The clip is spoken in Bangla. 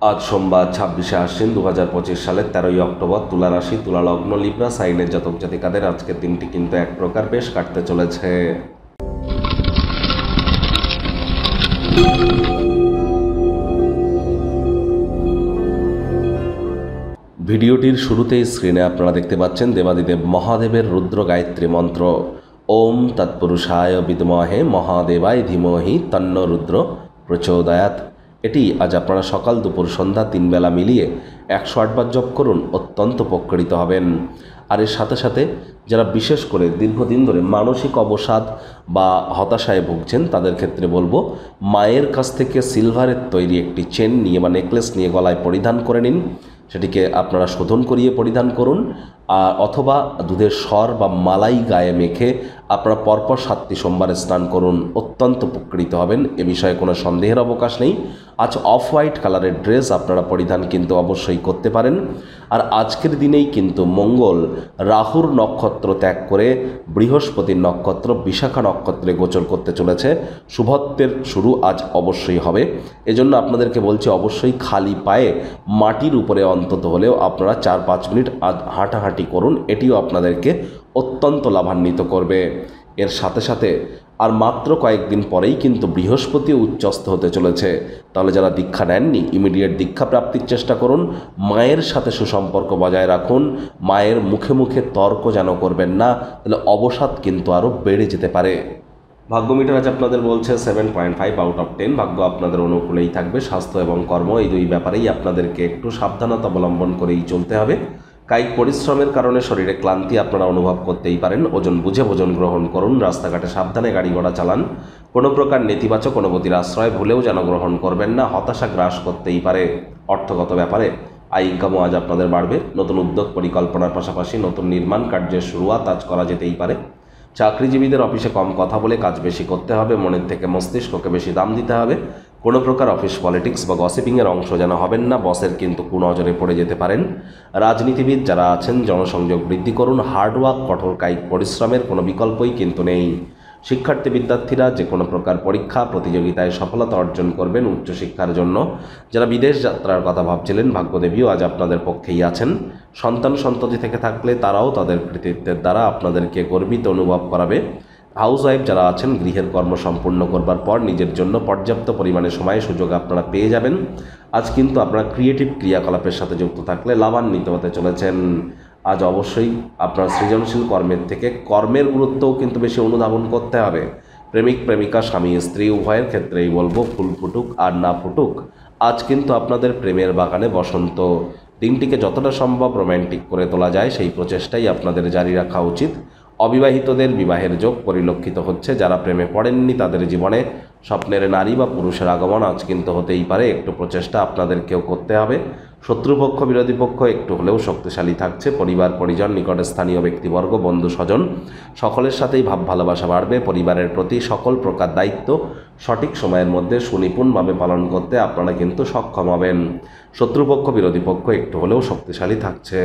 আজ সোমবার 26শে আশ্বিন 2025 সালের 13ই অক্টোবর। তুলা রাশি, তুলা লগ্ন, লিব্রা সাইনের জাতক জাতিকাদের আজকের দিনটি কিন্তু এক প্রকার বেশ কাটতে চলেছে। ভিডিওটির শুরুতেই স্ক্রিনে আপনারা দেখতে পাচ্ছেন দেবাদিদেব মহাদেবের রুদ্র গায়ত্রী মন্ত্র। ওম তৎপুরুষায় বিদ্মহে মহাদেবায় ধীমহি তন্ন রুদ্র প্রচোদয়াৎ। এটি আজ আপনারা সকাল দুপুর সন্ধ্যা 3 বেলা মিলিয়ে 108 বার জপ করুন, অত্যন্ত উপকৃত হবেন। আর এর সাথে সাথে যারা বিশেষ করে দীর্ঘদিন ধরে মানসিক অবসাদ বা হতাশায় ভুগছেন তাদের ক্ষেত্রে বলবো, মায়ের কাছ থেকে সিলভারের তৈরি একটি চেন নিয়ে বা নেকলেস নিয়ে গলায় পরিধান করে নিন। সেটিকে আপনারা শোধন করিয়ে পরিধান করুন, অথবা দুধের স্বর বা মালাই গায়ে মেখে আপনারা পরপর 7টি সোমবারে স্নান করুন, অত্যন্ত উপকৃত হবেন। এ বিষয়ে কোনো সন্দেহের অবকাশ নেই। আজ অফ হোয়াইট কালারের ড্রেস আপনারা পরিধান কিন্তু অবশ্যই করতে পারেন। আর আজকের দিনেই কিন্তু মঙ্গল রাহুর নক্ষত্র ত্যাগ করে বৃহস্পতির নক্ষত্র বিশাখা নক্ষত্রে গোচর করতে চলেছে। শুভত্বের শুরু আজ অবশ্যই হবে। এজন্য আপনাদেরকে বলছি, অবশ্যই খালি পায়ে মাটির উপরে অন্তত হলেও আপনারা 4-5 মিনিট আজ হাঁটাহাঁটি করুন, এটিও আপনাদেরকে অত্যন্ত লাভান্বিত করবে। এর সাথে সাথে আর মাত্র কয়েকদিন পরেই কিন্তু বৃহস্পতিও উচ্চস্থ হতে চলেছে। তাহলে যারা দীক্ষা নেননি, ইমিডিয়েট দীক্ষা প্রাপ্তির চেষ্টা করুন। মায়ের সাথে সুসম্পর্ক বজায় রাখুন। মায়ের মুখে মুখে তর্ক যেন করবেন না, তাহলে অবসাদ কিন্তু আরও বেড়ে যেতে পারে। ভাগ্য মিটার আজ আপনাদের বলছে 7.5 আউট অফ 10। ভাগ্য আপনাদের অনুকূলেই থাকবে। স্বাস্থ্য এবং কর্ম এই দুই ব্যাপারেই আপনাদেরকে একটু সাবধানতা অবলম্বন করেই চলতে হবে। কায়িক পরিশ্রমের কারণে শরীরে ক্লান্তি আপনারা অনুভব করতেই পারেন। ওজন বুঝে ভোজন গ্রহণ করুন। রাস্তাঘাটে সাবধানে গাড়ি ঘোড়া চালান। কোনো প্রকার নেতিবাচক অনুভূতির আশ্রয় ভুলেও যেন গ্রহণ করবেন না, হতাশা গ্রাস করতেই পারে। অর্থগত ব্যাপারে আয় ইনকামও আজ আপনাদের বাড়বে। নতুন উদ্যোগ পরিকল্পনার পাশাপাশি নতুন নির্মাণ কার্যের শুরুয়াত আজ করা যেতেই পারে। চাকরিজীবীদের অফিসে কম কথা বলে কাজ বেশি করতে হবে। মনের থেকে মস্তিষ্ককে বেশি দাম দিতে হবে। কোনো প্রকার অফিস পলিটিক্স বা গসিপিংয়ের অংশ যেন হবেন না, বসের কিন্তু কুনজরে পড়ে যেতে পারেন। রাজনীতিবিদ যারা আছেন জনসংযোগ বৃদ্ধি করুন। হার্ডওয়ার্ক, কঠোর কায়িক পরিশ্রমের কোনো বিকল্পই কিন্তু নেই। শিক্ষার্থী বিদ্যার্থীরা যে কোনো প্রকার পরীক্ষা প্রতিযোগিতায় সফলতা অর্জন করবেন উচ্চশিক্ষার জন্য। যারা বিদেশ যাত্রার কথা ভাবছিলেন, ভাগ্যদেবীও আজ আপনাদের পক্ষেই আছেন। সন্তান সন্ততি থেকে থাকলে তারাও তাদের কৃতিত্বের দ্বারা আপনাদেরকে গর্বিত অনুভব করাবে। হাউস ওয়াইফ যারা আছেন, গৃহের কর্ম সম্পূর্ণ করবার পর নিজের জন্য পর্যাপ্ত পরিমাণে সময় সুযোগ আপনারা পেয়ে যাবেন। আজ কিন্তু আপনারা ক্রিয়েটিভ ক্রিয়াকলাপের সাথে যুক্ত থাকলে লাভান্বিত হতে চলেছেন। আজ অবশ্যই আপনার সৃজনশীল কর্মের থেকে কর্মের গুরুত্বও কিন্তু বেশি অনুধাবন করতে হবে। প্রেমিক প্রেমিকা, স্বামী স্ত্রী উভয়ের ক্ষেত্রেই বলবো, ফুল ফুটুক আর না ফুটুক, আজ কিন্তু আপনাদের প্রেমের বাগানে বসন্ত। দিনটিকে যতটা সম্ভব রোম্যান্টিক করে তোলা যায় সেই প্রচেষ্টাই আপনাদের জারি রাখা উচিত। অবিবাহিতদের বিবাহের যোগ পরিলক্ষিত হচ্ছে। যারা প্রেমে পড়েননি তাদের জীবনে স্বপ্নের নারী বা পুরুষের আগমন আজ কিন্তু হতেই পারে। একটু প্রচেষ্টা আপনাদেরকেও করতে হবে। শত্রুপক্ষ বিরোধী পক্ষ একটু হলেও শক্তিশালী থাকছে। পরিবার পরিজন, নিকটে স্থানীয় ব্যক্তিবর্গ, বন্ধু স্বজন সকলের সাথেই ভাব ভালোবাসা বাড়বে। পরিবারের প্রতি সকল প্রকার দায়িত্ব সঠিক সময়ের মধ্যে সুনিপুণভাবে পালন করতে আপনারা কিন্তু সক্ষম হবেন। শত্রুপক্ষ বিরোধী পক্ষ একটু হলেও শক্তিশালী থাকছে।